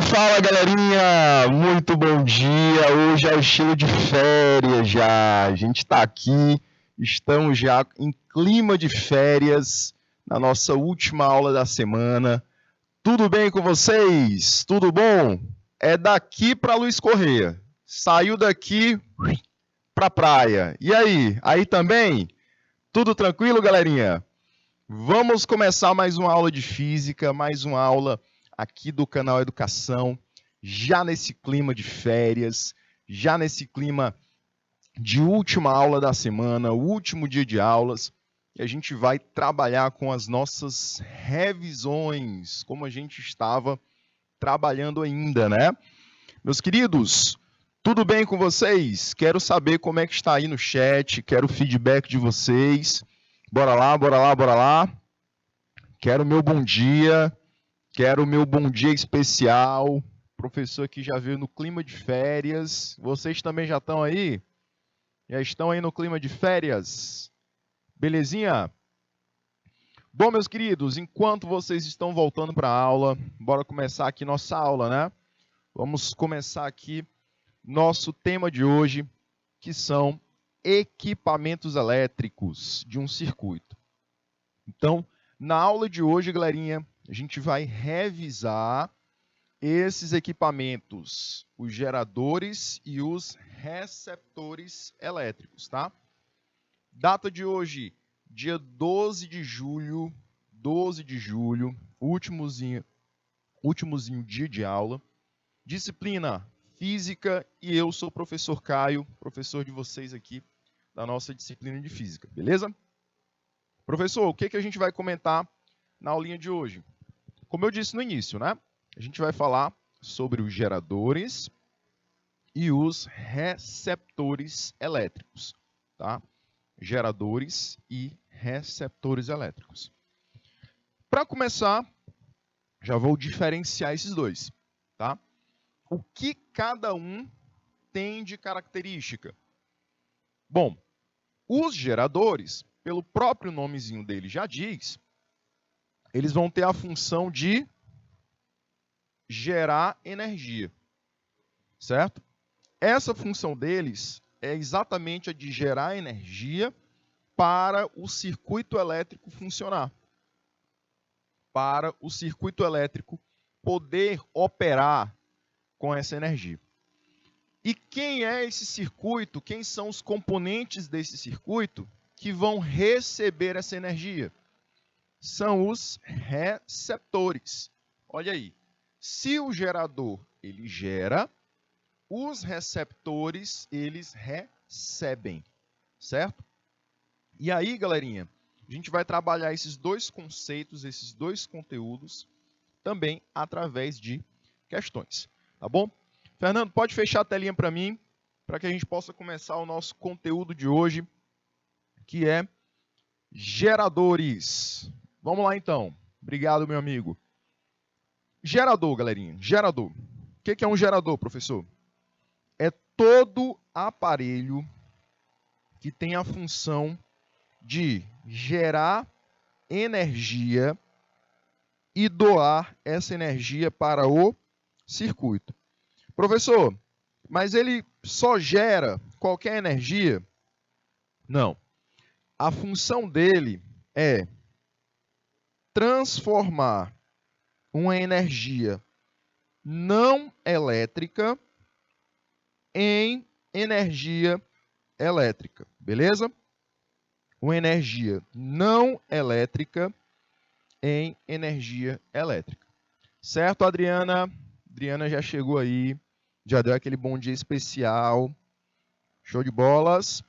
Fala galerinha, muito bom dia. Hoje é o estilo de férias já. A gente está aqui, estamos já em clima de férias na nossa última aula da semana. Tudo bem com vocês? Tudo bom? É daqui para Luiz Correia. Saiu daqui para praia. E aí? Aí também? Tudo tranquilo, galerinha? Vamos começar mais uma aula de física, mais uma aula aqui do canal Educação, já nesse clima de férias, já nesse clima de última aula da semana, último dia de aulas, e a gente vai trabalhar com as nossas revisões, como a gente estava trabalhando ainda, né? Meus queridos, tudo bem com vocês? Quero saber como é que está aí no chat, quero o feedback de vocês. Bora lá, bora lá, bora lá. Quero o meu bom dia. Quero o meu bom dia especial. O professor aqui já veio no clima de férias. Vocês também já estão aí? Já estão aí no clima de férias? Belezinha? Bom, meus queridos, enquanto vocês estão voltando para a aula, bora começar aqui nossa aula, né? Vamos começar aqui nosso tema de hoje, que são equipamentos elétricos de um circuito. Então, na aula de hoje, galerinha, a gente vai revisar esses equipamentos, os geradores e os receptores elétricos, tá? Data de hoje, dia 12 de julho, últimozinho dia de aula. Disciplina Física e eu sou o professor Caio, professor de vocês aqui da nossa disciplina de Física, beleza? Professor, o que a gente vai comentar na aulinha de hoje? Como eu disse no início, né? A gente vai falar sobre os geradores e os receptores elétricos, tá? Geradores e receptores elétricos. Para começar, já vou diferenciar esses dois, tá? O que cada um tem de característica? Bom, os geradores, pelo próprio nomezinho dele já diz, eles vão ter a função de gerar energia, certo? Essa função deles é exatamente a de gerar energia para o circuito elétrico funcionar, para o circuito elétrico poder operar com essa energia. E quem é esse circuito? Quem são os componentes desse circuito que vão receber essa energia? São os receptores. Olha aí. Se o gerador ele gera, os receptores eles recebem, certo? E aí, galerinha, a gente vai trabalhar esses dois conceitos, esses dois conteúdos também através de questões, tá bom? Fernando, pode fechar a telinha para mim, para que a gente possa começar o nosso conteúdo de hoje, que é geradores. Vamos lá então. Obrigado, meu amigo. Gerador, galerinha. Gerador. O que é um gerador, professor? É todo aparelho que tem a função de gerar energia e doar essa energia para o circuito. Professor, mas ele só gera qualquer energia? Não. A função dele é transformar uma energia não elétrica em energia elétrica, beleza? Uma energia não elétrica em energia elétrica. Certo, Adriana? Adriana já chegou aí, já deu aquele bom dia especial. Show de bolas.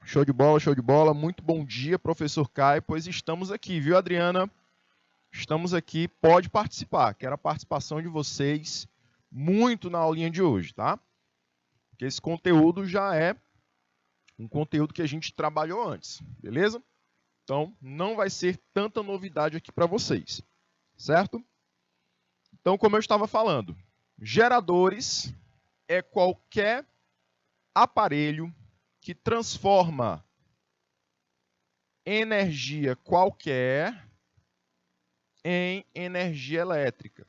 Show de bola, show de bola. Muito bom dia, professor Caio, pois estamos aqui, viu, Adriana? Estamos aqui, pode participar. Quero a participação de vocês muito na aulinha de hoje, tá? Porque esse conteúdo já é um conteúdo que a gente trabalhou antes, beleza? Então, não vai ser tanta novidade aqui para vocês, certo? Então, como eu estava falando, geradores é qualquer aparelho que transforma energia qualquer em energia elétrica.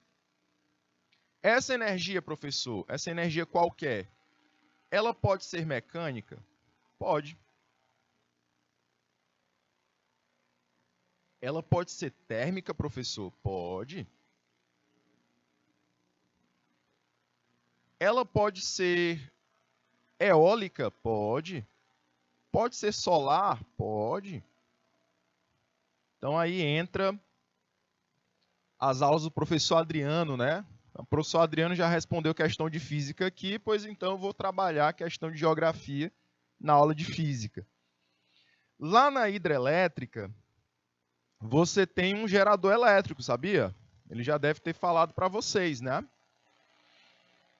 Essa energia, professor, essa energia qualquer, ela pode ser mecânica? Pode. Ela pode ser térmica, professor? Pode. Ela pode ser eólica? Pode. Pode ser solar? Pode. Então aí entra as aulas do professor Adriano, né? O professor Adriano já respondeu questão de física aqui, pois então eu vou trabalhar a questão de geografia na aula de física. Lá na hidrelétrica, você tem um gerador elétrico, sabia? Ele já deve ter falado para vocês, né?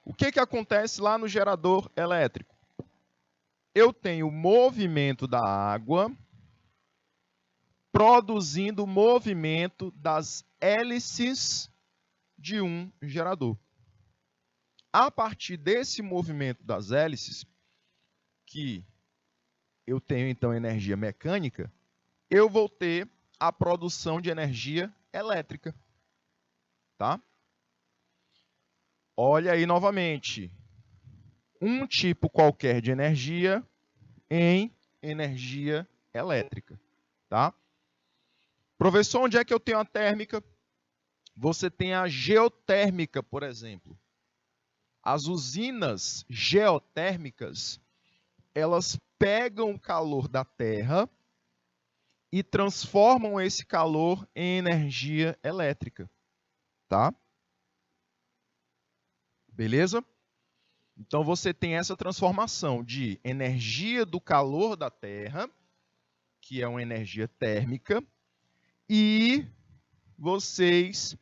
O que acontece lá no gerador elétrico? Eu tenho o movimento da água produzindo o movimento das hélices de um gerador. A partir desse movimento das hélices, que eu tenho então energia mecânica, eu vou ter a produção de energia elétrica. Tá? Olha aí novamente. Um tipo qualquer de energia em energia elétrica. Tá? Professor, onde é que eu tenho a térmica? Você tem a geotérmica, por exemplo. As usinas geotérmicas, elas pegam o calor da Terra e transformam esse calor em energia elétrica. Tá? Beleza? Então você tem essa transformação de energia do calor da Terra, que é uma energia térmica, e vocês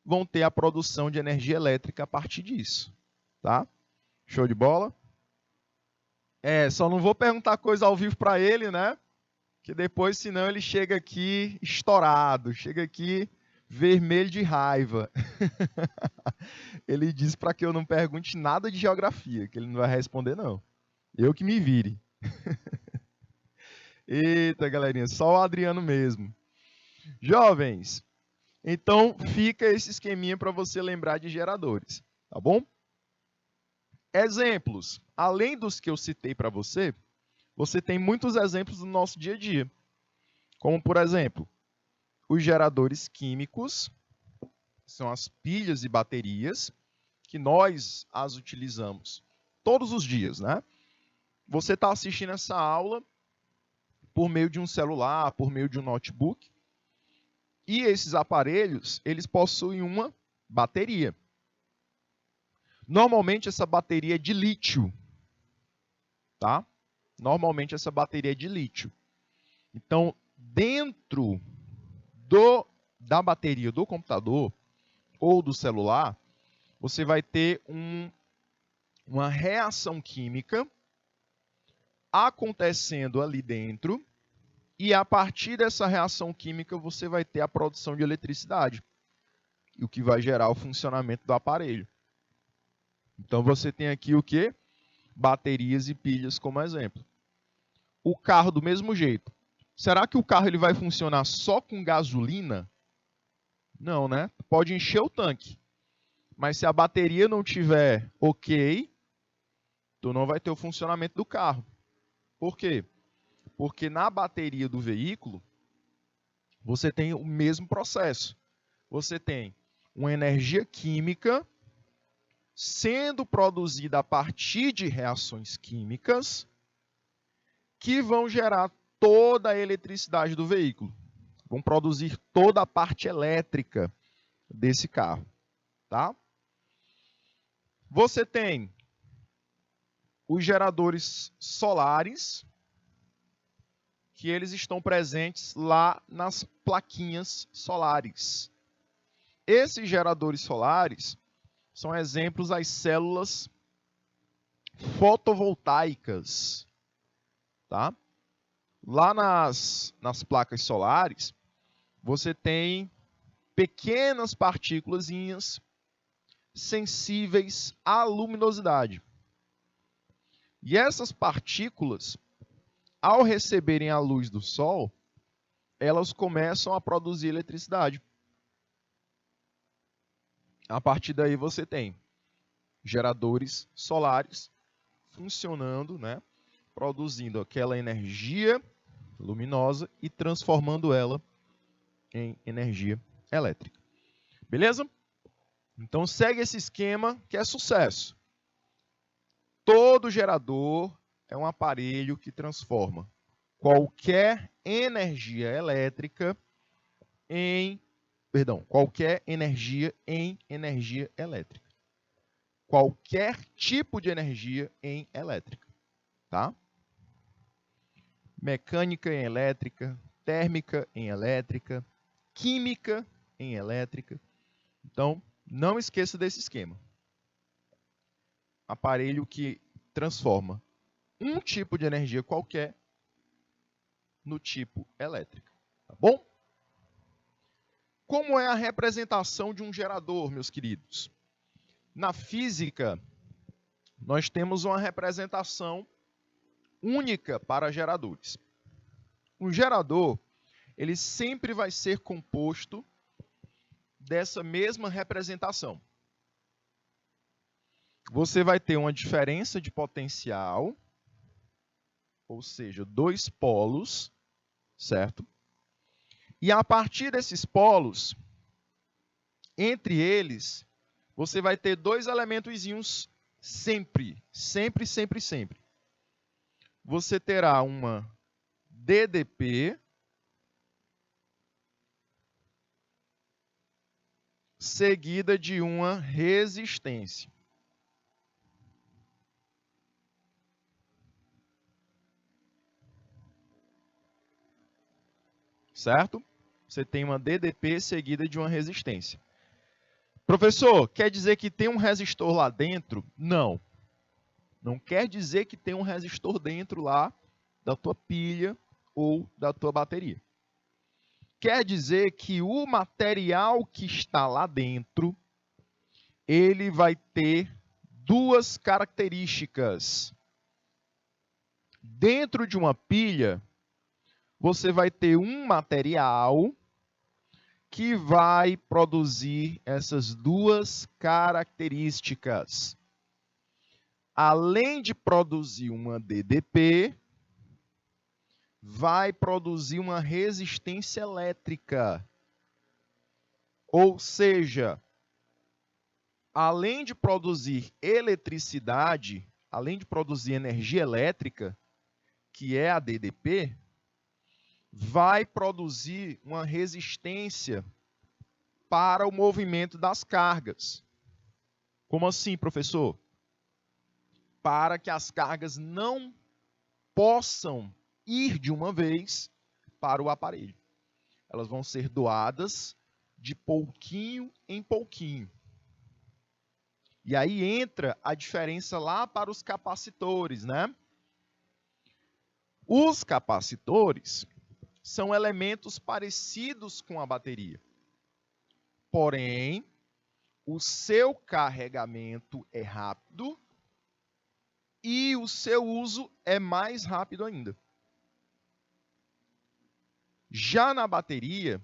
vão ter a produção de energia elétrica a partir disso. Tá? Show de bola? Só não vou perguntar coisa ao vivo para ele, né? Que depois, senão, ele chega aqui estourado, chega aqui vermelho de raiva. Ele diz para que eu não pergunte nada de geografia, que ele não vai responder, não. Eu que me vire. Eita, galerinha, só o Adriano mesmo. Jovens, então fica esse esqueminha para você lembrar de geradores, tá bom? Exemplos. Além dos que eu citei para você, você tem muitos exemplos do nosso dia a dia. Como, por exemplo, os geradores químicos, são as pilhas e baterias, que nós as utilizamos todos os dias, né? Você está assistindo essa aula por meio de um celular, por meio de um notebook, e esses aparelhos, eles possuem uma bateria. Normalmente essa bateria é de lítio, tá? Normalmente essa bateria é de lítio. Então, dentro da bateria do computador ou do celular, você vai ter uma reação química acontecendo ali dentro, e a partir dessa reação química você vai ter a produção de eletricidade, o que vai gerar o funcionamento do aparelho. Então você tem aqui o quê? Baterias e pilhas como exemplo. O carro do mesmo jeito. Será que o carro ele vai funcionar só com gasolina? Não, né? Pode encher o tanque. Mas se a bateria não tiver ok, tu não vai ter o funcionamento do carro. Por quê? Porque na bateria do veículo, você tem o mesmo processo. Você tem uma energia química sendo produzida a partir de reações químicas que vão gerar toda a eletricidade do veículo. Vão produzir toda a parte elétrica desse carro. Tá? Você tem os geradores solares, que eles estão presentes lá nas plaquinhas solares. Esses geradores solares são exemplos às células fotovoltaicas. Tá? Lá nas placas solares, você tem pequenas partículas sensíveis à luminosidade. E essas partículas, ao receberem a luz do sol, elas começam a produzir eletricidade. A partir daí você tem geradores solares funcionando, né, produzindo aquela energia luminosa e transformando ela em energia elétrica. Beleza? Então segue esse esquema que é sucesso. Todo gerador é um aparelho que transforma qualquer energia elétrica qualquer energia em energia elétrica. Qualquer tipo de energia em elétrica, tá? Mecânica em elétrica, térmica em elétrica, química em elétrica. Então, não esqueça desse esquema. Aparelho que transforma um tipo de energia qualquer no tipo elétrico, tá bom? Como é a representação de um gerador, meus queridos? Na física, nós temos uma representação única para geradores. Um gerador, ele sempre vai ser composto dessa mesma representação. Você vai ter uma diferença de potencial, ou seja, dois polos, certo? E a partir desses polos, entre eles, você vai ter dois elementozinhos sempre. Você terá uma DDP seguida de uma resistência. Certo? Você tem uma DDP seguida de uma resistência. Professor, quer dizer que tem um resistor lá dentro? Não. Não quer dizer que tem um resistor dentro lá da tua pilha ou da tua bateria. Quer dizer que o material que está lá dentro, ele vai ter duas características. Dentro de uma pilha, você vai ter um material que vai produzir essas duas características. Além de produzir uma DDP, vai produzir uma resistência elétrica. Ou seja, além de produzir eletricidade, além de produzir energia elétrica, que é a DDP, vai produzir uma resistência para o movimento das cargas. Como assim, professor? Para que as cargas não possam ir de uma vez para o aparelho. Elas vão ser doadas de pouquinho em pouquinho. E aí entra a diferença lá para os capacitores, né? Os capacitores são elementos parecidos com a bateria. Porém, o seu carregamento é rápido e o seu uso é mais rápido ainda. Já na bateria,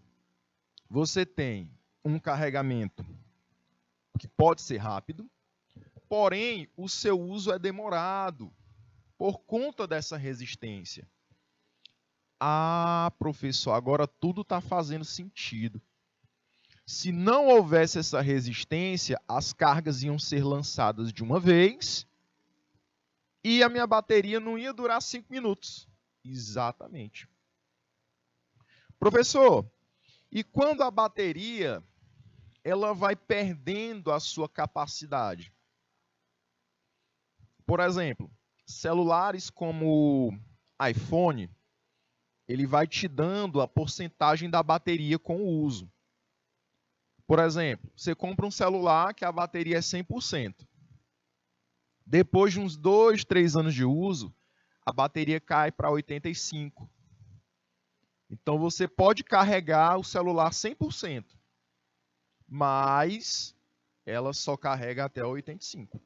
você tem um carregamento que pode ser rápido, porém, o seu uso é demorado por conta dessa resistência. Ah, professor, agora tudo está fazendo sentido. Se não houvesse essa resistência, as cargas iam ser lançadas de uma vez e a minha bateria não ia durar 5 minutos. Exatamente. Professor, e quando a bateria ela vai perdendo a sua capacidade? Por exemplo, celulares como iPhone, ele vai te dando a porcentagem da bateria com o uso. Por exemplo, você compra um celular que a bateria é 100%. Depois de uns 2, 3 anos de uso, a bateria cai para 85%. Então, você pode carregar o celular 100%, mas ela só carrega até 85%.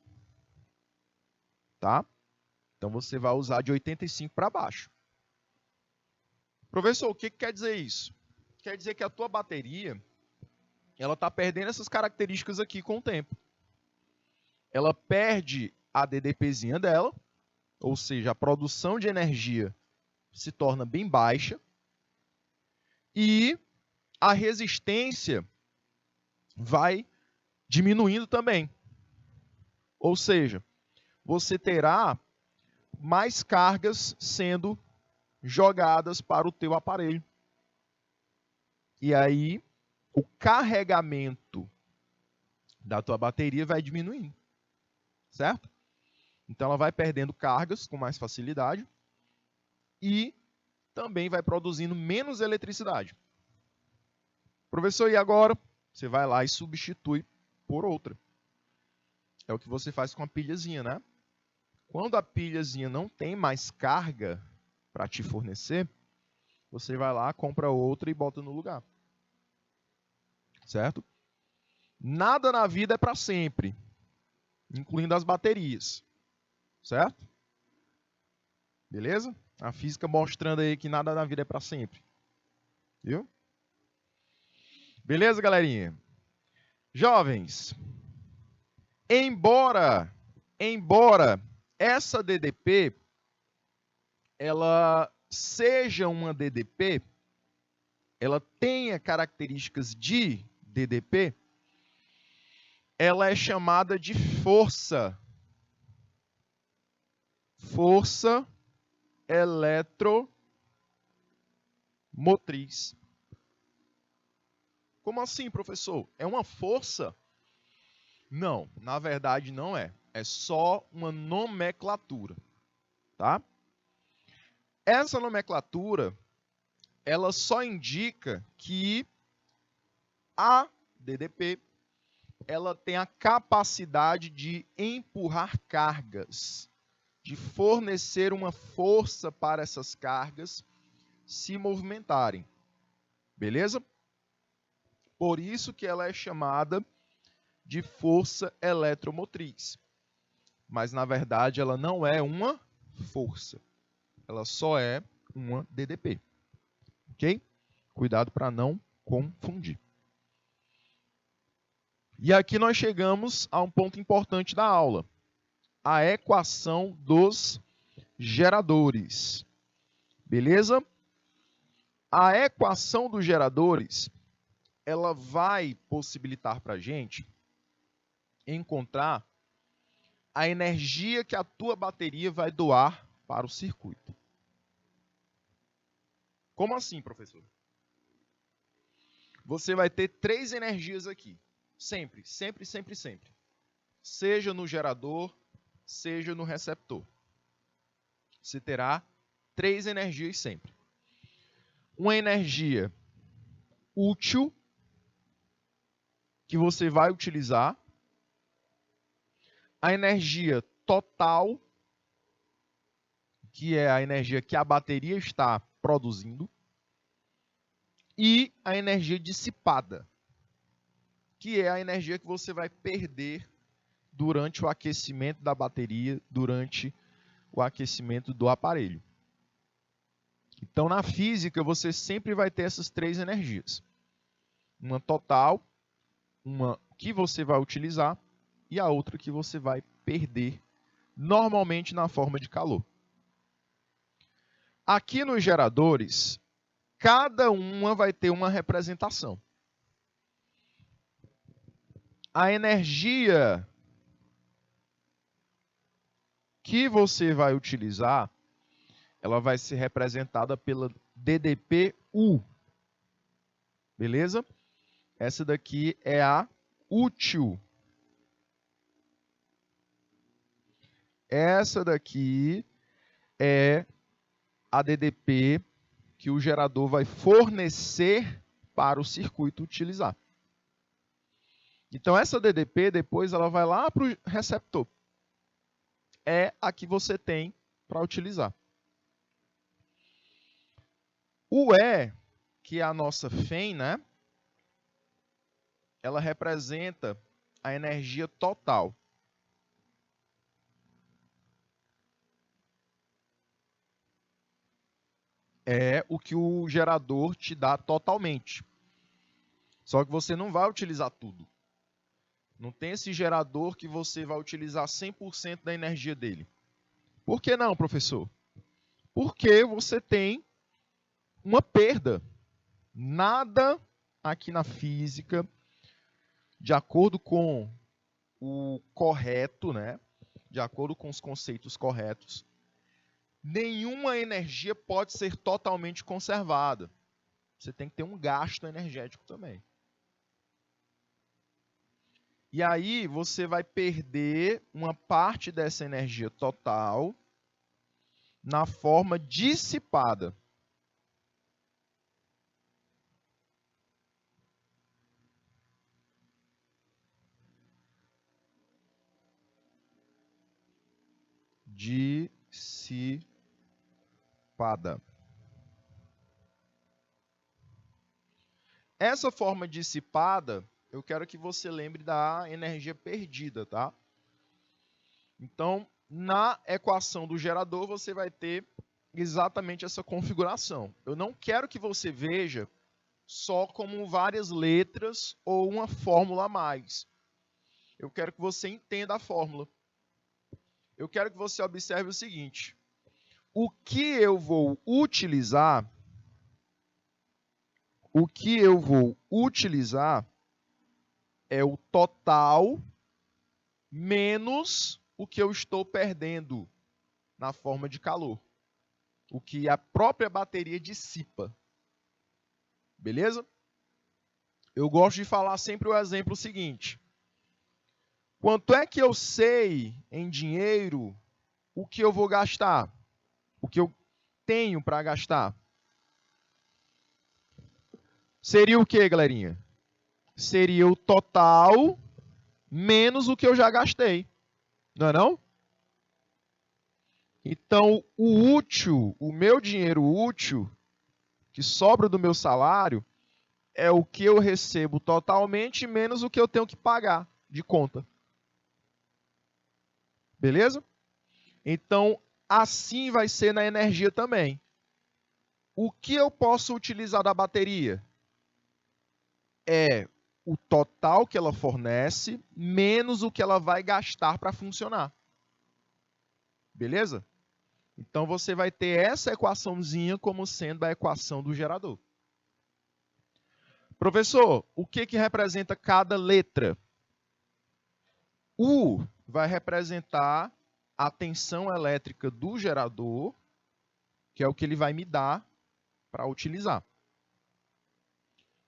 Tá? Então, você vai usar de 85 para baixo. Professor, o que quer dizer isso? Quer dizer que a tua bateria ela está perdendo essas características aqui com o tempo. Ela perde a DDPzinha dela, ou seja, a produção de energia se torna bem baixa e a resistência vai diminuindo também. Ou seja, você terá mais cargas sendo jogadas para o teu aparelho. E aí, o carregamento da tua bateria vai diminuindo. Certo? Então, ela vai perdendo cargas com mais facilidade e também vai produzindo menos eletricidade. Professor, e agora? Você vai lá e substitui por outra. É o que você faz com a pilhazinha, né? Quando a pilhazinha não tem mais carga para te fornecer, você vai lá, compra outra e bota no lugar. Certo? Nada na vida é para sempre, incluindo as baterias. Certo? Beleza? A física mostrando aí que nada na vida é para sempre. Viu? Beleza, galerinha? Jovens, embora essa DDP ela seja uma DDP, ela tenha características de DDP, ela é chamada de força eletromotriz. Como assim, professor? É uma força? Não, na verdade não é. É só uma nomenclatura, tá? Essa nomenclatura, ela só indica que a DDP, ela tem a capacidade de empurrar cargas, de fornecer uma força para essas cargas se movimentarem. Beleza? Por isso que ela é chamada de força eletromotriz. Mas, na verdade, ela não é uma força. Ela só é uma DDP. Ok? Cuidado para não confundir. E aqui nós chegamos a um ponto importante da aula. A equação dos geradores. Beleza? A equação dos geradores, ela vai possibilitar para a gente encontrar a energia que a tua bateria vai doar para o circuito. Como assim, professor? Você vai ter 3 energias aqui. Sempre, sempre, sempre, sempre. Seja no gerador, seja no receptor. Você terá 3 energias sempre. Uma energia útil, que você vai utilizar. A energia total, que é a energia que a bateria está produzindo. E a energia dissipada, que é a energia que você vai perder durante o aquecimento da bateria, durante o aquecimento do aparelho. Então, na física, você sempre vai ter essas 3 energias. Uma total, uma que você vai utilizar e a outra que você vai perder, normalmente na forma de calor. Aqui nos geradores, cada uma vai ter uma representação. A energia que você vai utilizar, ela vai ser representada pela DDP-U. Beleza? Essa daqui é a útil. Essa daqui é a DDP que o gerador vai fornecer para o circuito utilizar. Então, essa DDP, depois, ela vai lá para o receptor. É a que você tem para utilizar. O E, que é a nossa FEM, né? Ela representa a energia total. É o que o gerador te dá totalmente. Só que você não vai utilizar tudo. Não tem esse gerador que você vai utilizar 100% da energia dele. Por que não, professor? Porque você tem uma perda. Nada aqui na física, de acordo com o correto, né? De acordo com os conceitos corretos, nenhuma energia pode ser totalmente conservada. Você tem que ter um gasto energético também. E aí você vai perder uma parte dessa energia total na forma dissipada. Dissipada. Essa forma dissipada, eu quero que você lembre da energia perdida, tá? Então, na equação do gerador, você vai ter exatamente essa configuração. Eu não quero que você veja só como várias letras ou uma fórmula a mais. Eu quero que você entenda a fórmula. Eu quero que você observe o seguinte. O que eu vou utilizar é o total menos o que eu estou perdendo na forma de calor. O que a própria bateria dissipa. Beleza? Eu gosto de falar sempre o exemplo seguinte. Quanto é que eu sei em dinheiro o que eu vou gastar? O que eu tenho para gastar? Seria o que, galerinha? Seria o total menos o que eu já gastei. Não é não? Então, o útil, o meu dinheiro útil, que sobra do meu salário, é o que eu recebo totalmente menos o que eu tenho que pagar de conta. Beleza? Então, assim vai ser na energia também. O que eu posso utilizar da bateria? É o total que ela fornece menos o que ela vai gastar para funcionar. Beleza? Então, você vai ter essa equaçãozinha como sendo a equação do gerador. Professor, o que representa cada letra? U vai representar a tensão elétrica do gerador, que é o que ele vai me dar para utilizar.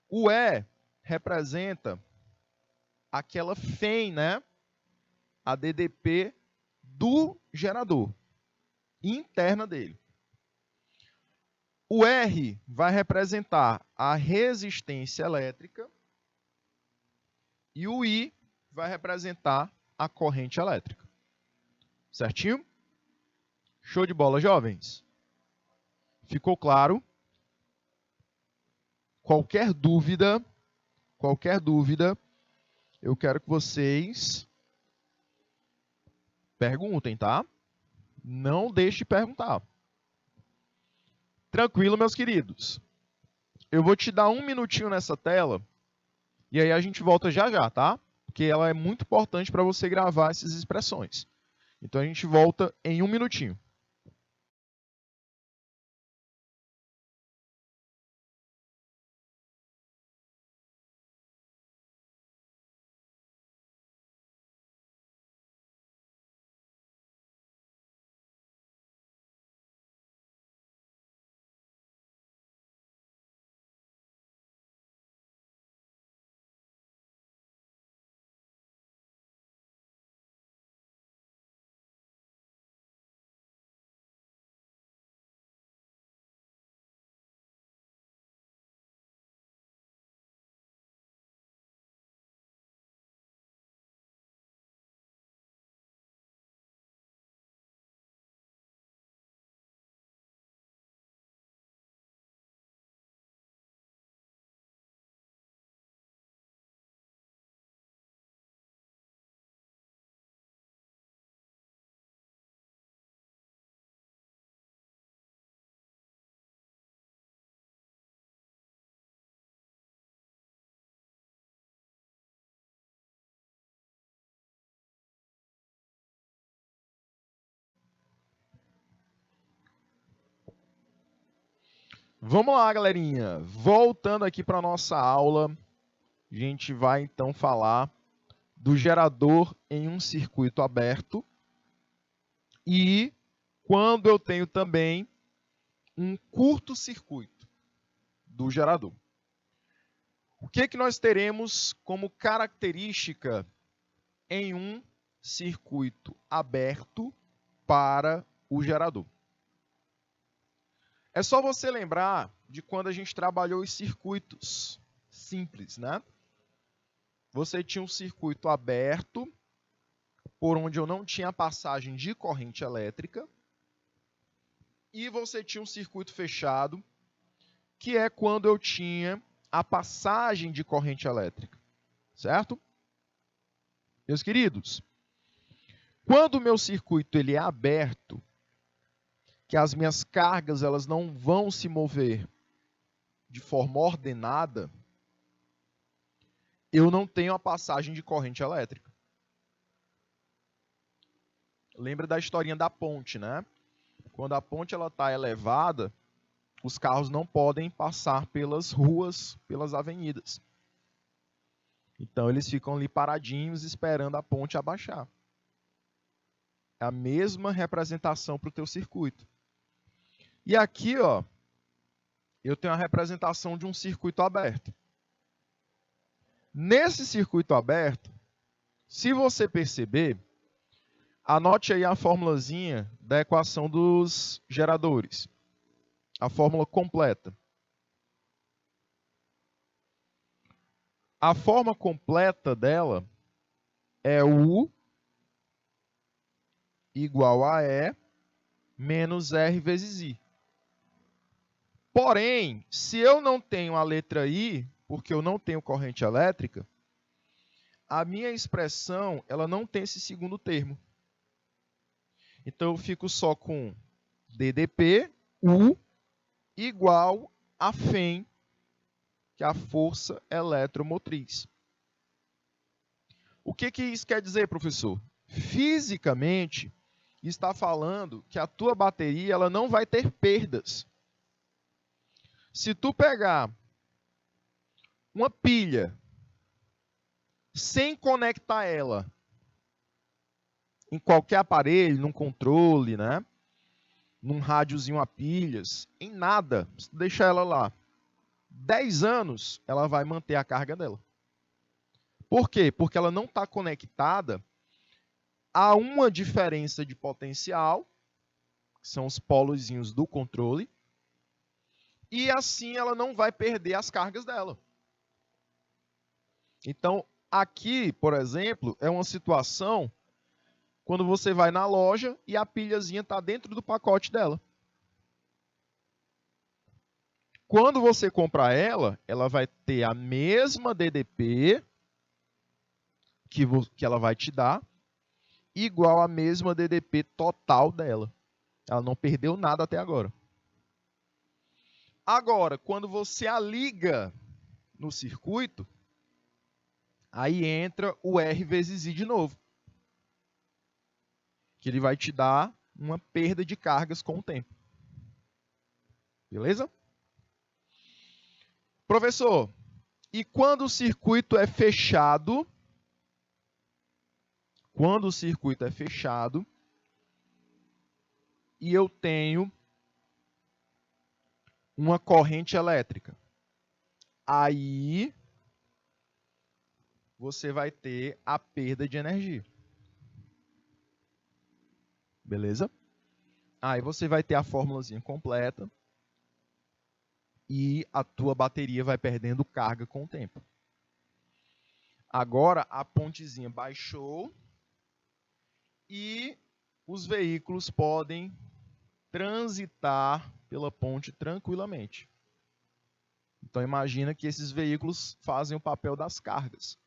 O E representa aquela FEM, né? A DDP do gerador, interna dele. O R vai representar a resistência elétrica e o I vai representar a corrente elétrica. Certinho? Show de bola, jovens? Ficou claro? Qualquer dúvida, eu quero que vocês perguntem, tá? Não deixe de perguntar. Tranquilo, meus queridos. Eu vou te dar um minutinho nessa tela e aí a gente volta já já, tá? Porque ela é muito importante para você gravar essas expressões. Então a gente volta em um minutinho. Vamos lá, galerinha. Voltando aqui para a nossa aula, a gente vai então falar do gerador em um circuito aberto e quando eu tenho também um curto-circuito do gerador. O que nós teremos como característica em um circuito aberto para o gerador? É só você lembrar de quando a gente trabalhou os circuitos simples, né? Você tinha um circuito aberto, por onde eu não tinha passagem de corrente elétrica, e você tinha um circuito fechado, que é quando eu tinha a passagem de corrente elétrica, certo? Meus queridos, quando o meu circuito ele é aberto, que as minhas cargas elas não vão se mover de forma ordenada, eu não tenho a passagem de corrente elétrica. Lembra da historinha da ponte, né? Quando a ponte está elevada, os carros não podem passar pelas ruas, pelas avenidas. Então eles ficam ali paradinhos esperando a ponte abaixar. É a mesma representação para o teu circuito. E aqui, ó, eu tenho a representação de um circuito aberto. Nesse circuito aberto, se você perceber, anote aí a formulazinha da equação dos geradores. A fórmula completa. A forma completa dela é U igual a E menos R vezes I. Porém, se eu não tenho a letra I, porque eu não tenho corrente elétrica, a minha expressão ela não tem esse segundo termo. Então, eu fico só com DDP, U, igual a FEM, que é a força eletromotriz. O que isso quer dizer, professor? Fisicamente, está falando que a tua bateria ela não vai ter perdas. Se tu pegar uma pilha sem conectar ela em qualquer aparelho, num controle, né? Num rádiozinho a pilhas, em nada, se tu deixar ela lá 10 anos, ela vai manter a carga dela. Por quê? Porque ela não está conectada a uma diferença de potencial, que são os polozinhos do controle, e assim ela não vai perder as cargas dela. Então, aqui, por exemplo, é uma situação quando você vai na loja e a pilhazinha está dentro do pacote dela. Quando você comprar ela, ela vai ter a mesma DDP que ela vai te dar, igual a mesma DDP total dela. Ela não perdeu nada até agora. Agora, quando você a liga no circuito, aí entra o R vezes I de novo. Que ele vai te dar uma perda de cargas com o tempo. Beleza? Professor, e quando o circuito é fechado? Quando o circuito é fechado e eu tenho uma corrente elétrica, aí você vai ter a perda de energia. Beleza? Aí você vai ter a formulazinha completa e a tua bateria vai perdendo carga com o tempo. Agora a pontezinha baixou e os veículos podem transitar pela ponte tranquilamente. Então imagina que esses veículos fazem o papel das cargas.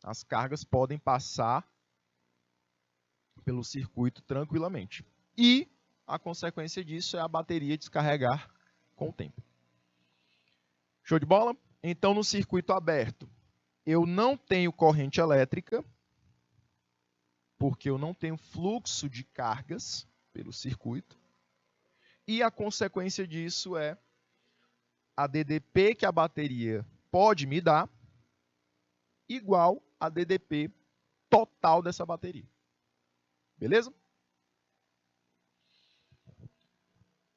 As cargas podem passar pelo circuito tranquilamente. E a consequência disso é a bateria descarregar com o tempo. Show de bola? Então, no circuito aberto, eu não tenho corrente elétrica, porque eu não tenho fluxo de cargas pelo circuito. E a consequência disso é a DDP que a bateria pode me dar, igual a DDP total dessa bateria. Beleza?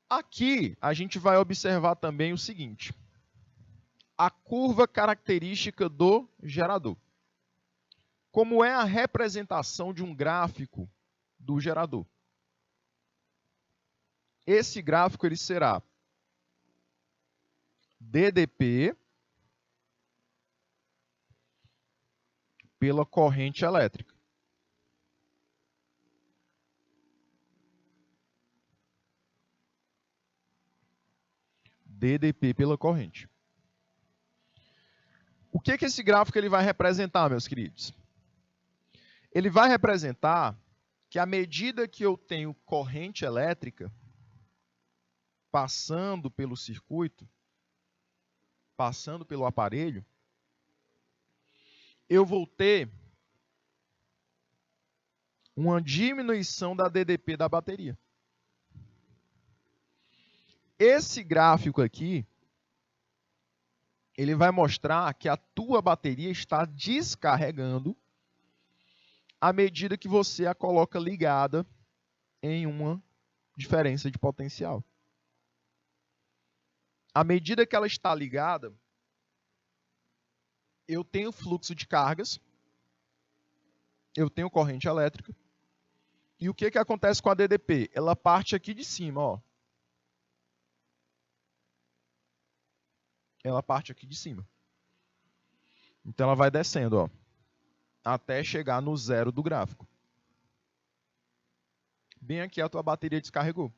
Aqui a gente vai observar também o seguinte: a curva característica do gerador. Como é a representação de um gráfico do gerador? Esse gráfico ele será DDP pela corrente elétrica. DDP pela corrente. O que esse gráfico ele vai representar, meus queridos? Ele vai representar que à medida que eu tenho corrente elétrica passando pelo circuito, passando pelo aparelho, eu vou ter uma diminuição da DDP da bateria. Esse gráfico aqui, ele vai mostrar que a tua bateria está descarregando à medida que você a coloca ligada em uma diferença de potencial. À medida que ela está ligada, eu tenho fluxo de cargas, eu tenho corrente elétrica, e o que acontece com a DDP? Ela parte aqui de cima, ó. Ela parte aqui de cima. Então ela vai descendo, ó, até chegar no zero do gráfico. Bem aqui a tua bateria descarregou.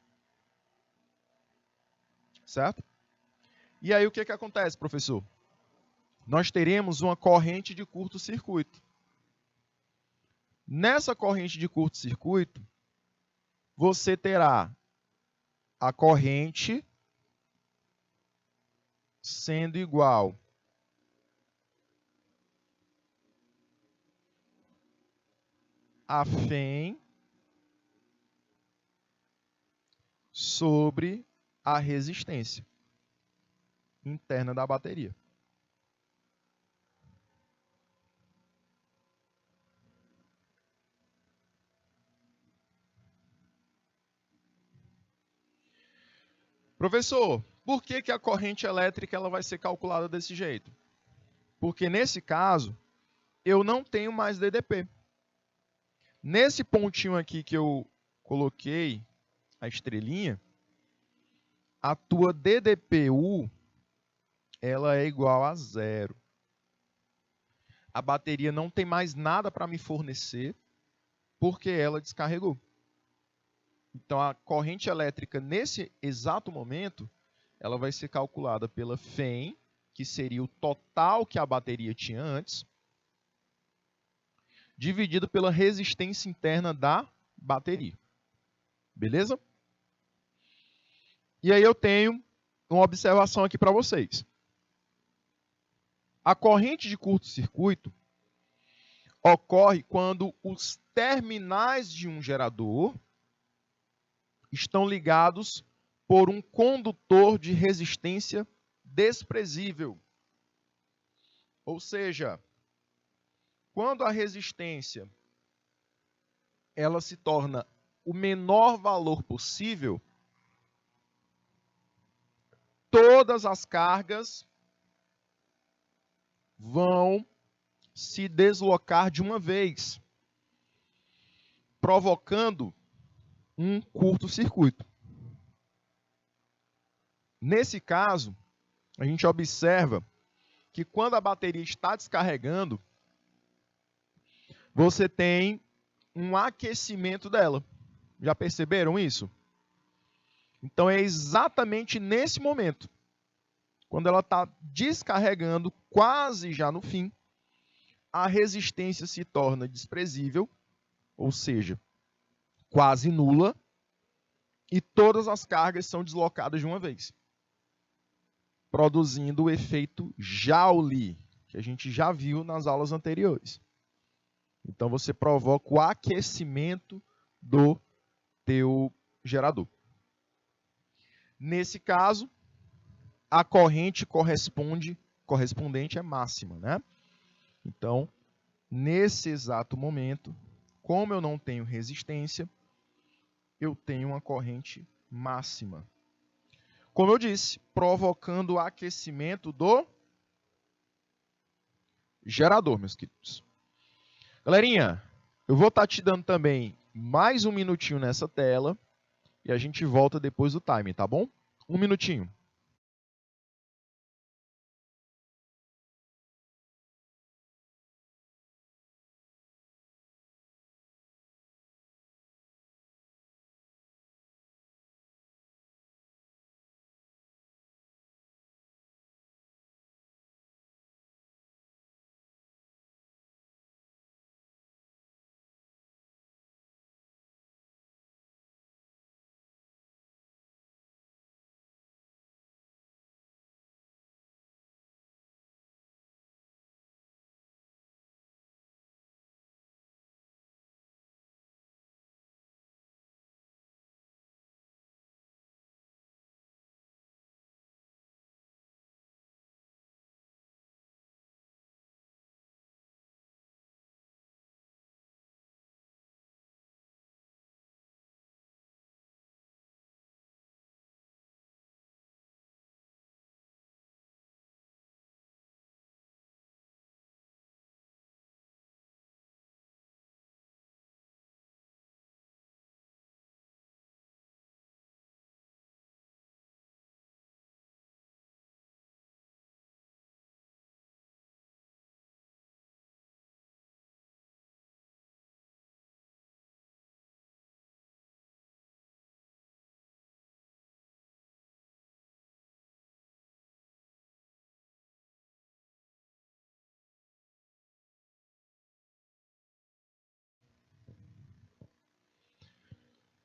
Certo? E aí o que acontece, professor? Nós teremos uma corrente de curto-circuito. Nessa corrente de curto-circuito, você terá a corrente sendo igual a FEM sobre a resistência interna da bateria. Professor, por que a corrente elétrica ela vai ser calculada desse jeito? Porque nesse caso, eu não tenho mais DDP. Nesse pontinho aqui que eu coloquei a estrelinha, a tua DDPU ela é igual a zero. A bateria não tem mais nada para me fornecer porque ela descarregou. Então, a corrente elétrica, nesse exato momento, ela vai ser calculada pela FEM, que seria o total que a bateria tinha antes, dividido pela resistência interna da bateria. Beleza? E aí eu tenho uma observação aqui para vocês. A corrente de curto-circuito ocorre quando os terminais de um gerador estão ligados por um condutor de resistência desprezível. Ou seja, quando a resistência ela se torna o menor valor possível, todas as cargas vão se deslocar de uma vez, provocando um curto-circuito. Nesse caso, a gente observa que quando a bateria está descarregando, você tem um aquecimento dela. Já perceberam isso? Então é exatamente nesse momento, quando ela está descarregando, quase já no fim, a resistência se torna desprezível, ou seja, quase nula, e todas as cargas são deslocadas de uma vez, produzindo o efeito Joule, que a gente já viu nas aulas anteriores. Então você provoca o aquecimento do teu gerador. Nesse caso, a corrente correspondente é máxima, né? Então, nesse exato momento, como eu não tenho resistência, eu tenho uma corrente máxima. Como eu disse, provocando o aquecimento do gerador, meus queridos. Galerinha, eu vou estar te dando também mais um minutinho nessa tela e a gente volta depois do time, tá bom? Um minutinho.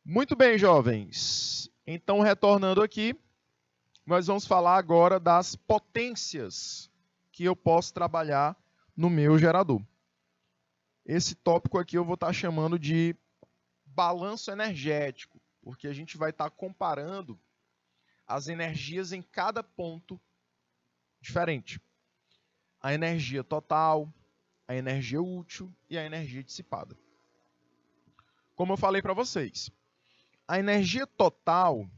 Muito bem, jovens. Então, retornando aqui, nós vamos falar agora das potências que eu posso trabalhar no meu gerador. Esse tópico aqui eu vou estar chamando de balanço energético, porque a gente vai estar comparando as energias em cada ponto diferente. A energia total, a energia útil e a energia dissipada. Como eu falei para vocês, a energia total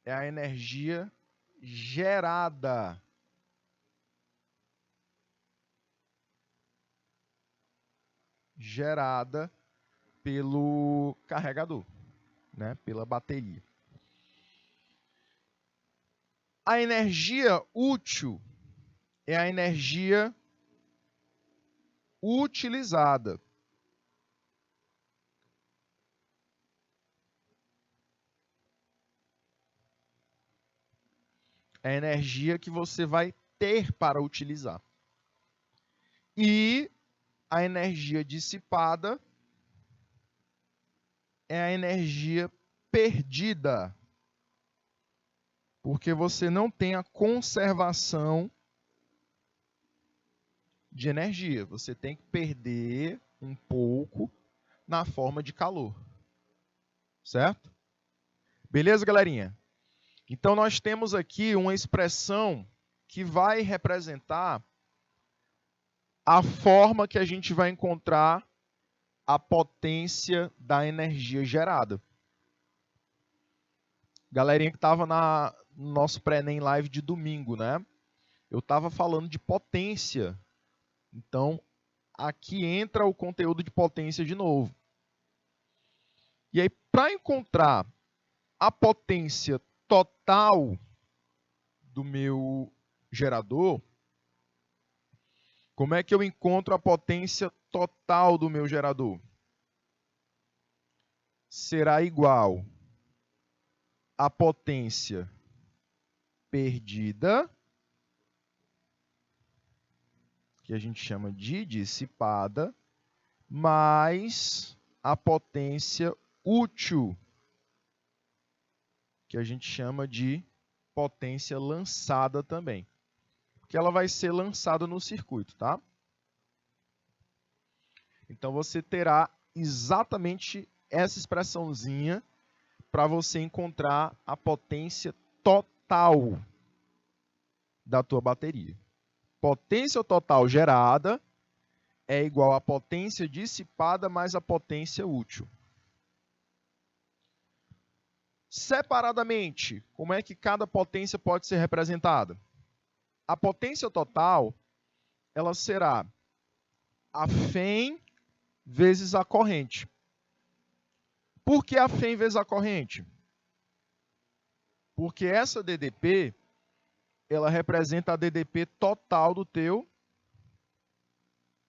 é a energia gerada. Gerada pelo carregador, né? Pela bateria. A energia útil é a energia utilizada. É a energia que você vai ter para utilizar. E a energia dissipada é a energia perdida. Porque você não tem a conservação de energia. Você tem que perder um pouco na forma de calor. Certo? Beleza, galerinha? Então, nós temos aqui uma expressão que vai representar a forma que a gente vai encontrar a potência da energia gerada. Galerinha que estava no nosso pré-ENEM live de domingo, né? Eu estava falando de potência. Então, aqui entra o conteúdo de potência de novo. E aí, para encontrar a potência total do meu gerador, como é que eu encontro a potência total do meu gerador? Será igual a potência perdida, que a gente chama de dissipada, mais a potência útil, que a gente chama de potência lançada também. Porque ela vai ser lançada no circuito, tá? Então, você terá exatamente essa expressãozinha para você encontrar a potência total da tua bateria. Potência total gerada é igual à potência dissipada mais a potência útil. Separadamente, como é que cada potência pode ser representada? A potência total, ela será a Fem vezes a corrente. Por que a Fem vezes a corrente? Porque essa DDP, ela representa a DDP total do teu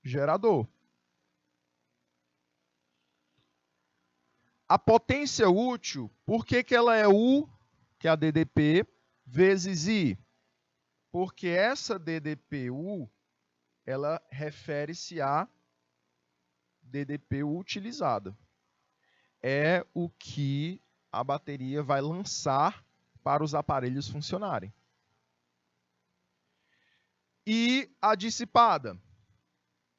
gerador. A potência útil, por que ela é U, que é a DDP, vezes I? Porque essa DDP-U, ela refere-se à DDP utilizada. É o que a bateria vai lançar para os aparelhos funcionarem. E a dissipada,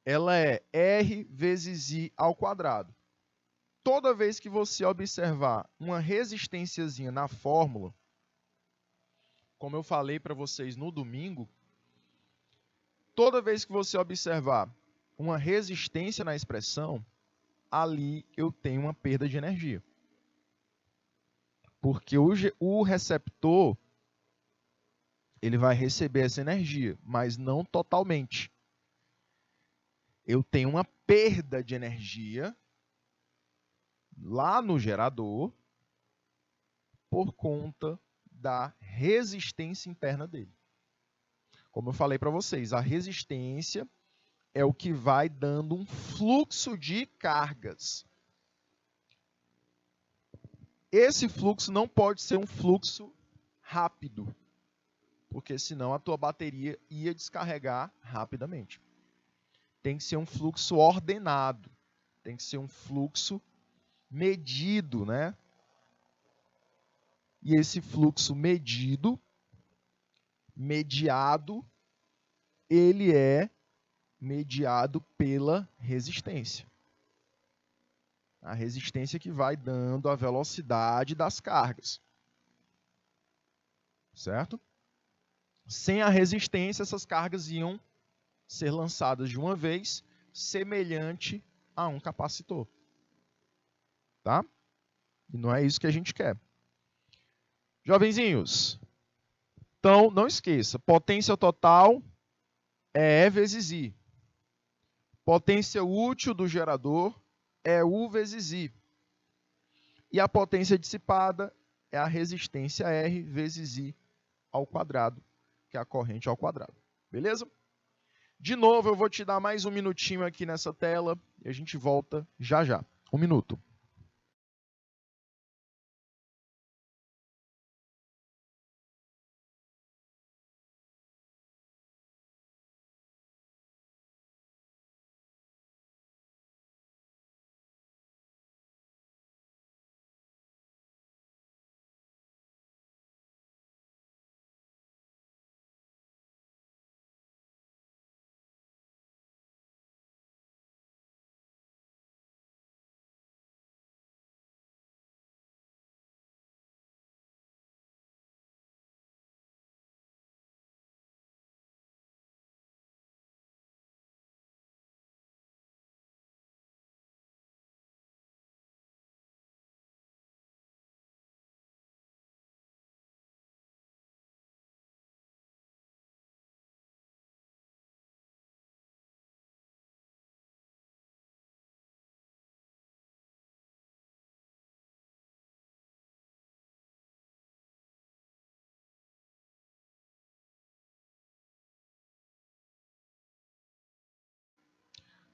ela é R vezes I ao quadrado. Toda vez que você observar uma resistênciazinha na fórmula, como eu falei para vocês no domingo, toda vez que você observar uma resistência na expressão, ali eu tenho uma perda de energia. Porque o receptor, ele vai receber essa energia, mas não totalmente. Eu tenho uma perda de energia lá no gerador por conta da resistência interna dele. Como eu falei para vocês, a resistência é o que vai dando um fluxo de cargas. Esse fluxo não pode ser um fluxo rápido, porque senão a tua bateria ia descarregar rapidamente. Tem que ser um fluxo ordenado, tem que ser um fluxo medido, né? E esse fluxo mediado, ele é mediado pela resistência. A resistência que vai dando a velocidade das cargas. Certo? Sem a resistência, essas cargas iam ser lançadas de uma vez, semelhante a um capacitor. Tá? E não é isso que a gente quer. Jovenzinhos, então não esqueça, potência total é E vezes I. Potência útil do gerador é U vezes I. E a potência dissipada é a resistência R vezes I ao quadrado, que é a corrente ao quadrado. Beleza? De novo, eu vou te dar mais um minutinho aqui nessa tela e a gente volta já já. 1 minuto.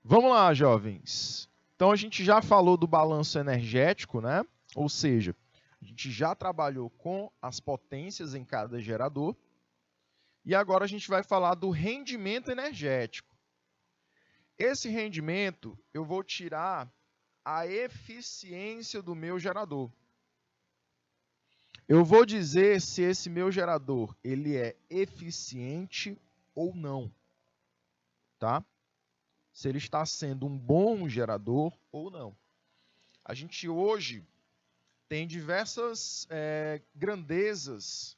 Vamos lá, jovens. Então a gente já falou do balanço energético, né? Ou seja, a gente já trabalhou com as potências em cada gerador. E agora a gente vai falar do rendimento energético. Esse rendimento, eu vou tirar a eficiência do meu gerador. Eu vou dizer se esse meu gerador ele é eficiente ou não. Tá? Se ele está sendo um bom gerador ou não. A gente hoje tem diversas grandezas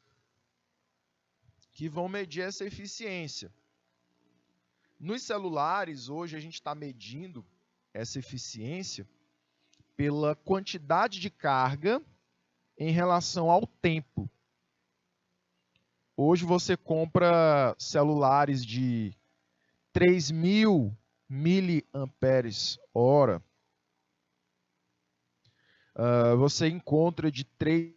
que vão medir essa eficiência. Nos celulares, hoje, a gente está medindo essa eficiência pela quantidade de carga em relação ao tempo. Hoje você compra celulares de 3.000 miliamperes-hora. Você encontra de 3.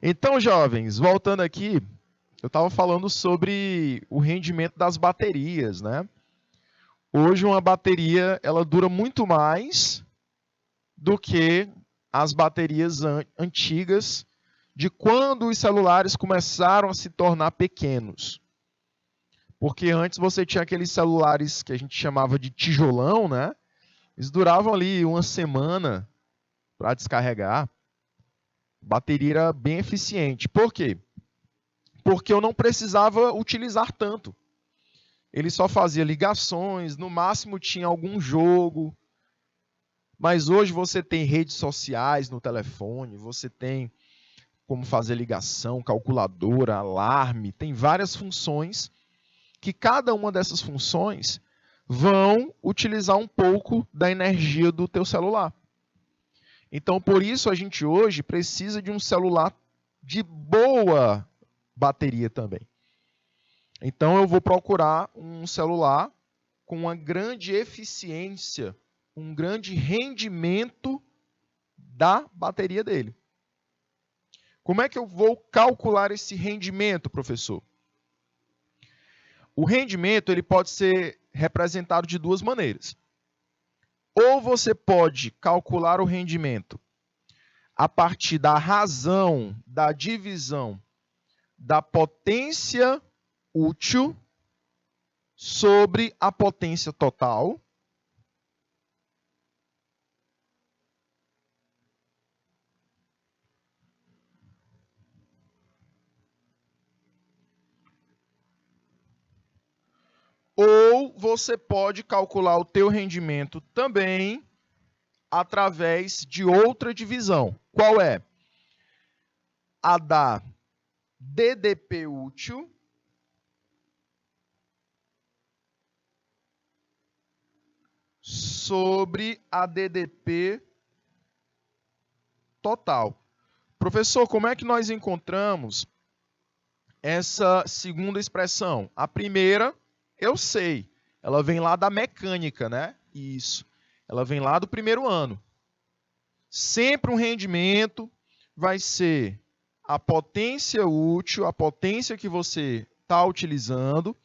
Então, jovens, voltando aqui, eu estava falando sobre o rendimento das baterias, né? Hoje uma bateria ela dura muito mais do que as baterias antigas de quando os celulares começaram a se tornar pequenos. Porque antes você tinha aqueles celulares que a gente chamava de tijolão, né? Eles duravam ali uma semana para descarregar. A bateria era bem eficiente. Por quê? Porque eu não precisava utilizar tanto. Ele só fazia ligações, no máximo tinha algum jogo. Mas hoje você tem redes sociais no telefone, você tem como fazer ligação, calculadora, alarme, tem várias funções que cada uma dessas funções vão utilizar um pouco da energia do teu celular. Então, por isso a gente hoje precisa de um celular de boa bateria também. Então, eu vou procurar um celular com uma grande eficiência, um grande rendimento da bateria dele. Como é que eu vou calcular esse rendimento, professor? O rendimento ele pode ser representado de duas maneiras. Ou você pode calcular o rendimento a partir da razão da divisão da potência útil sobre a potência total. Ou você pode calcular o teu rendimento também através de outra divisão. Qual é? A da DDP útil sobre a DDP total. Professor, como é que nós encontramos essa segunda expressão? A primeira, eu sei, ela vem lá da mecânica, né? Isso, ela vem lá do primeiro ano. Sempre um rendimento vai ser a potência útil, a potência que você está utilizando,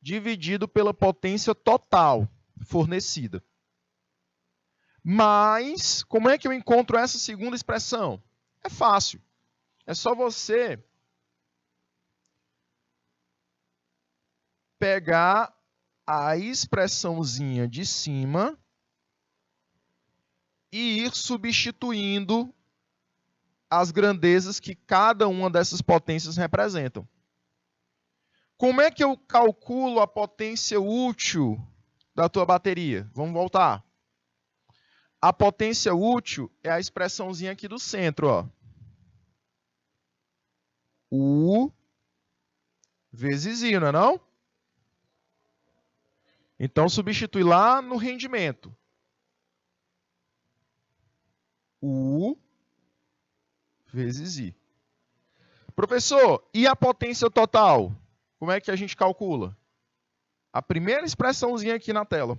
dividido pela potência total fornecida. Mas, como é que eu encontro essa segunda expressão? É fácil. É só você pegar a expressãozinha de cima e ir substituindo as grandezas que cada uma dessas potências representam. Como é que eu calculo a potência útil da tua bateria? Vamos voltar. A potência útil é a expressãozinha aqui do centro, ó. U vezes I, não é não? Então, substitui lá no rendimento. U vezes I. Professor, e a potência total? Como é que a gente calcula? A primeira expressãozinha aqui na tela.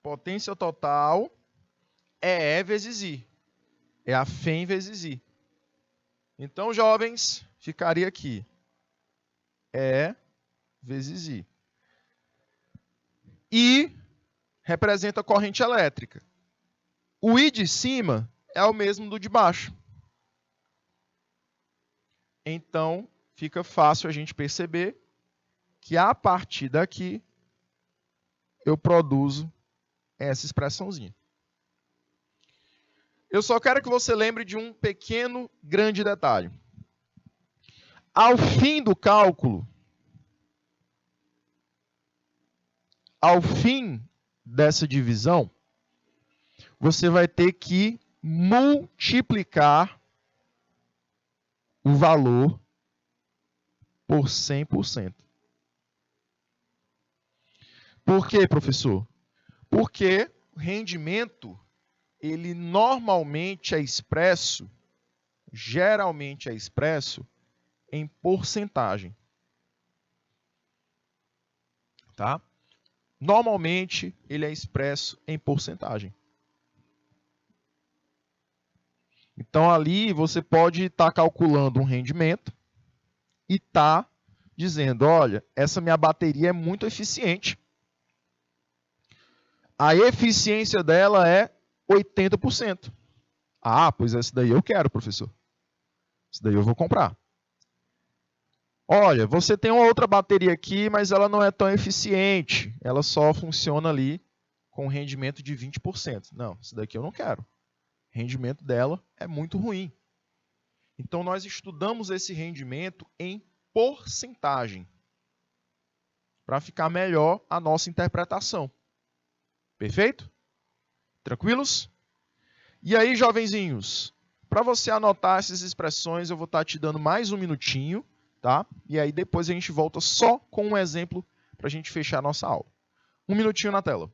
Potência total é E vezes I. É a Fem vezes I. Então, jovens, ficaria aqui. E vezes I. I representa a corrente elétrica. O I de cima é o mesmo do de baixo. Então, fica fácil a gente perceber que a partir daqui eu produzo essa expressãozinha. Eu só quero que você lembre de um pequeno, grande detalhe. Ao fim do cálculo, ao fim dessa divisão, você vai ter que multiplicar o valor por 100%. Por quê, professor? Porque o rendimento, ele normalmente é expresso, geralmente é expresso, em porcentagem. Tá? Normalmente, ele é expresso em porcentagem. Então, ali você pode estar calculando um rendimento e estar dizendo, olha, essa minha bateria é muito eficiente. A eficiência dela é 80%. Ah, pois essa daí eu quero, professor. Essa daí eu vou comprar. Olha, você tem uma outra bateria aqui, mas ela não é tão eficiente. Ela só funciona ali com rendimento de 20%. Não, isso daqui eu não quero. O rendimento dela é muito ruim. Então, nós estudamos esse rendimento em porcentagem, para ficar melhor a nossa interpretação. Perfeito? Tranquilos? E aí, jovenzinhos, para você anotar essas expressões, eu vou estar te dando mais um minutinho, tá? E aí depois a gente volta só com um exemplo para a gente fechar a nossa aula. Um minutinho na tela.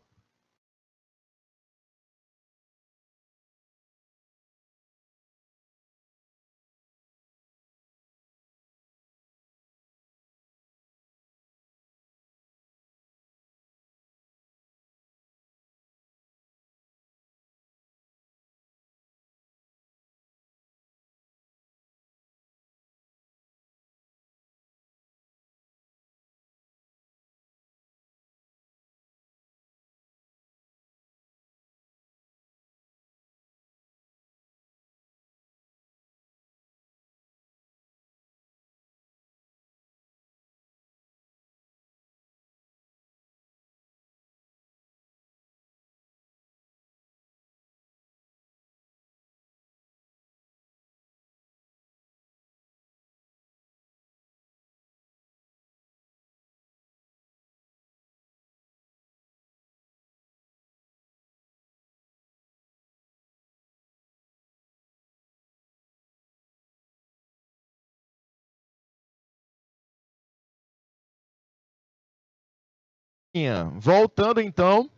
Voltando então,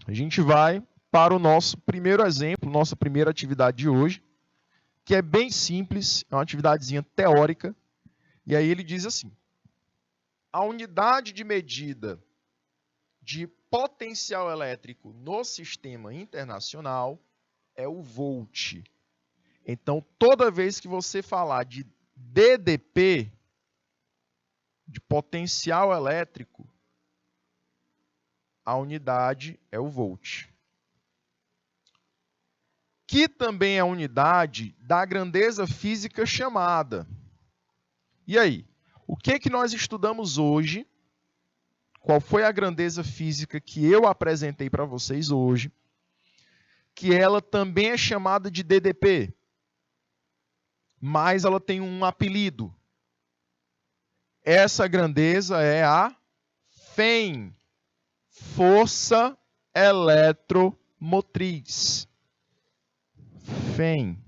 a gente vai para o nosso primeiro exemplo, nossa primeira atividade de hoje, que é bem simples, é uma atividadezinha teórica. E aí ele diz assim: a unidade de medida de potencial elétrico no sistema internacional é o volt. Então, toda vez que você falar de DDP, de potencial elétrico, a unidade é o volt. Que também é a unidade da grandeza física chamada. E aí? O que nós estudamos hoje? Qual foi a grandeza física que eu apresentei para vocês hoje? Que ela também é chamada de DDP, mas ela tem um apelido. Essa grandeza é a FEM, força eletromotriz. FEM.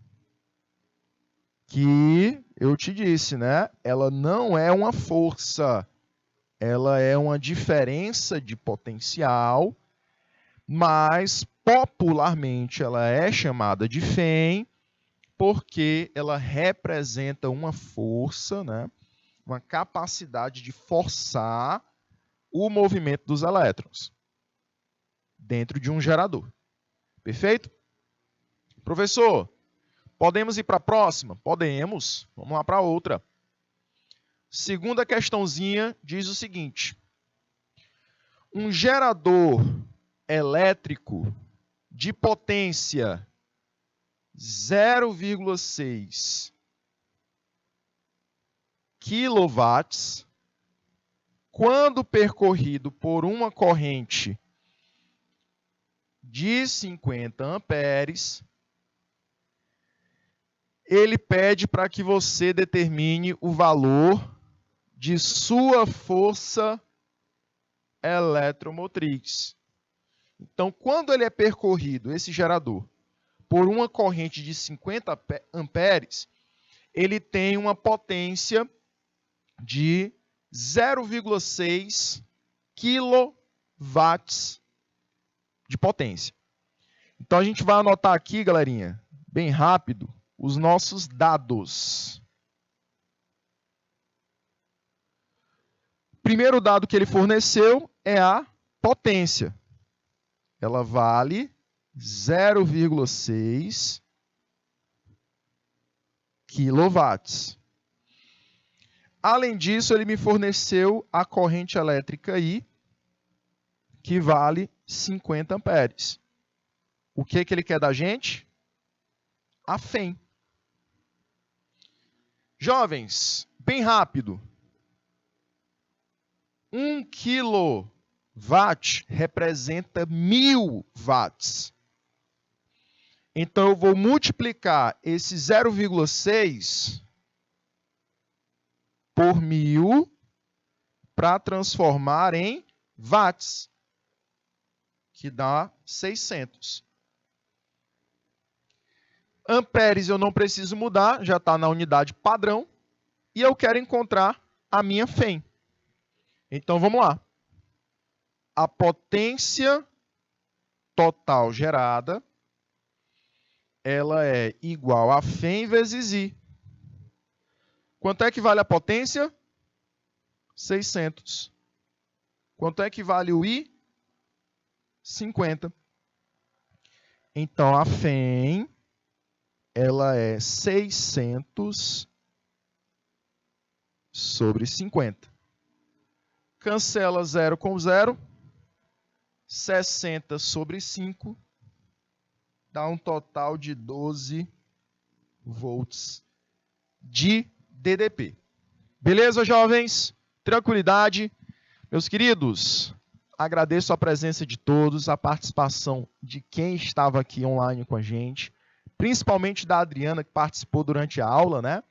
Que eu te disse, né? Ela não é uma força, ela é uma diferença de potencial, mas popularmente ela é chamada de FEM porque ela representa uma força, né? Uma capacidade de forçar o movimento dos elétrons dentro de um gerador. Perfeito? Professor, Podemos ir para a próxima? Podemos. Vamos lá para outra. Segunda questãozinha diz o seguinte. Um gerador elétrico de potência 0,6 kW, quando percorrido por uma corrente de 50 amperes, ele pede para que você determine o valor de sua força eletromotriz. Então, quando ele é percorrido, esse gerador, por uma corrente de 50 amperes, ele tem uma potência de 0,6 kW de potência. Então, a gente vai anotar aqui, galerinha, bem rápido, os nossos dados. O primeiro dado que ele forneceu é a potência. Ela vale 0,6 kW. Além disso, ele me forneceu a corrente elétrica I, que vale 50 amperes. O que ele quer da gente? A FEM. Jovens, bem rápido. 1 kW representa 1000 watts. Então, eu vou multiplicar esse 0,6 por 1000 para transformar em watts, que dá 600. Amperes eu não preciso mudar, já está na unidade padrão. E eu quero encontrar a minha FEM. Então, vamos lá. A potência total gerada, ela é igual a FEM vezes I. Quanto é que vale a potência? 600. Quanto é que vale o I? 50. Então, a FEM, ela é 600 sobre 50. Cancela 0 com 0. 60 sobre 5. Dá um total de 12 volts de DDP. Beleza, jovens? Tranquilidade. Meus queridos, agradeço a presença de todos, a participação de quem estava aqui online com a gente, principalmente da Adriana, que participou durante a aula, né?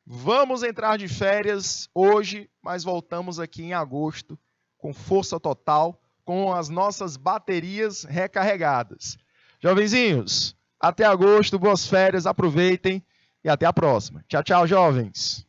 Vamos entrar de férias hoje, mas voltamos aqui em agosto com força total, com as nossas baterias recarregadas. Jovenzinhos, até agosto, boas férias, aproveitem e até a próxima. Tchau, tchau, jovens!